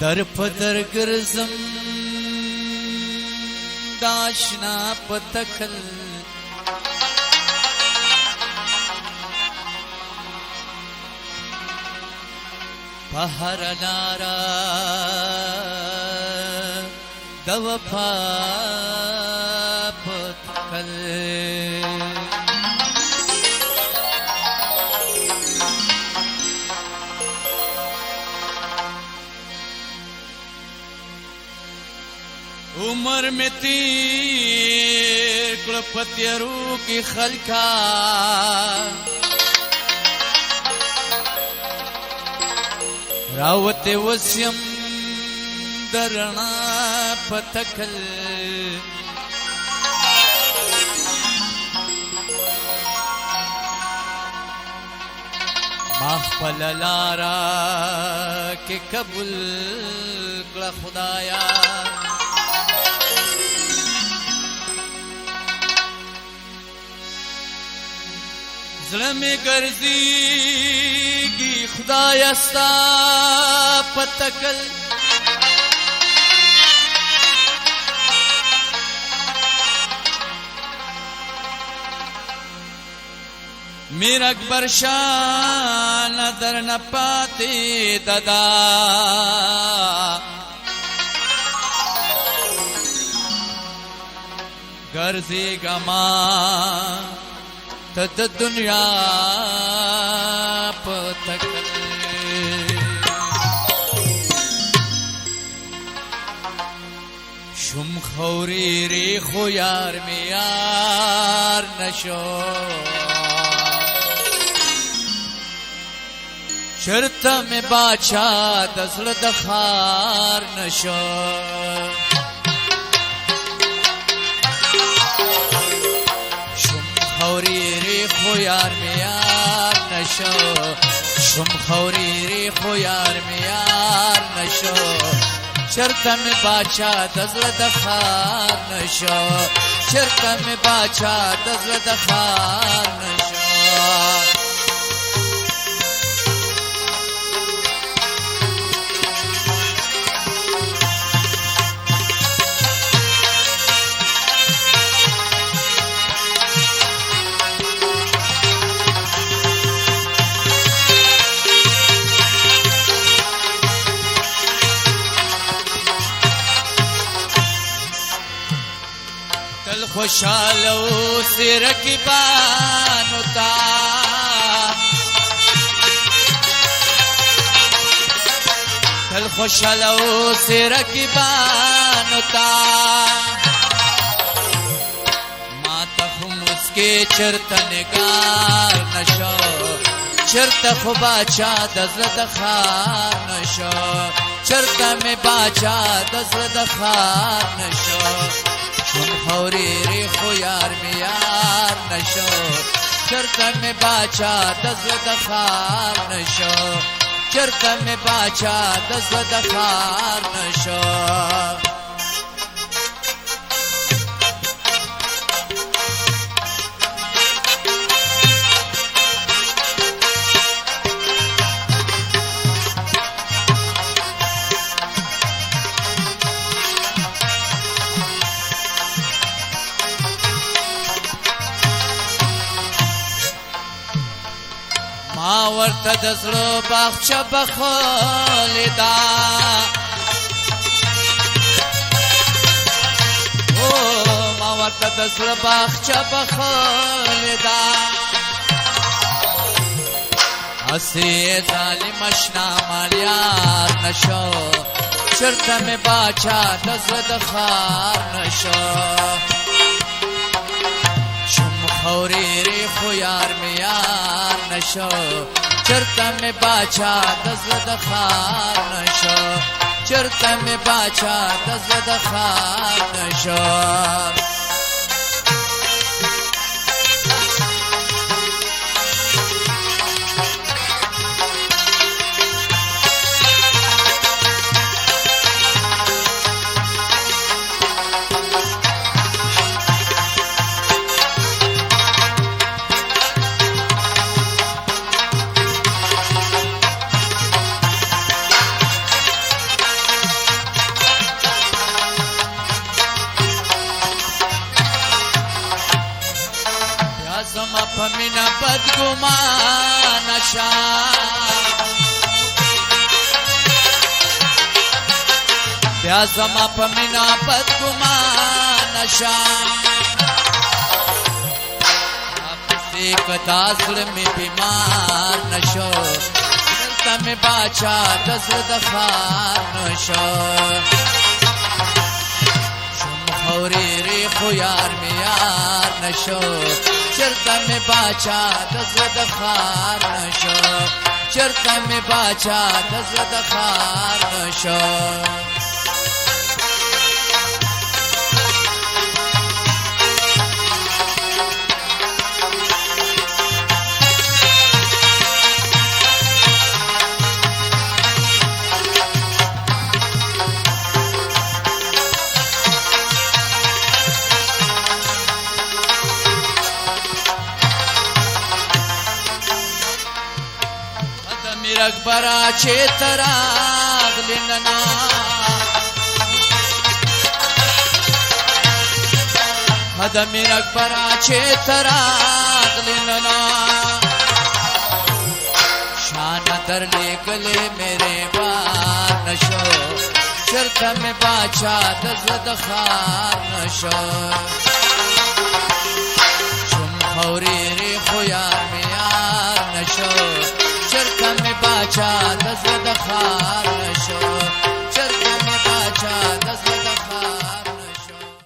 در پدر گرزم داشنا پتکل پهر نارا د وفا پتکل عمر میں تیر کلپتیرو کی خلکا راوت وسیم درنا پتکل مخفل لارا کے قبول کلا خدایا زړه مې ګرځېږي خدایه ستا په تکل میر اکبر شاه نظر نه پاتې ددا ګرځېږه ما تد دنیا پتکل شم خوری ری خو یار می یار نشو چرته می باچا دزل دخار نشو خوری ری خو یار می یار نشو شم خوری ری خو یار می یار نشو چرته می باچا دزل دخار نشو چرته می باچا دزل دخار نشو خوشالو سیر کی بانو تا تل خوشالو سیر کی بانو تا ما تخم اس کے چرت نگار نشو چرت خو باچا دزل دخار نشو چرت میں باچا دزل دخار نشو شم خوری ری خو یار می یار نشو چرته می باچا دزل دخار نشو چرته می باچا دزل دخار نشو ما ورته د زړه باغچه بخولې ده ما ورته د زړه باغچه بخولې ده هسې ظالم اشنا مالیار نشو چرته مې باچا د زړه د خار نشو خوری ری خو یار می یار نشو چرته می باچا دزل دخار نشو چرته می باچا دزل دخار نشو پمینا بدگمان شا بیا زما پمینا بدگمان شا ایک دازل می بیمار نشو دلتا می باچا دزل دخار نشو شم خوری ریخو یار می یار نشو چرتا می باچا دزل دخار نشو چرتا می باچا دزل دخار نشو اکبرا چه تراغ لننا هدمیر اکبرا چه تراغ لننا شان در لے گلے میرے بار نشو چرتا میں باچا دزد خار نشو شم خوری ری خویار میں یار نشو چرتا میں باچا دزد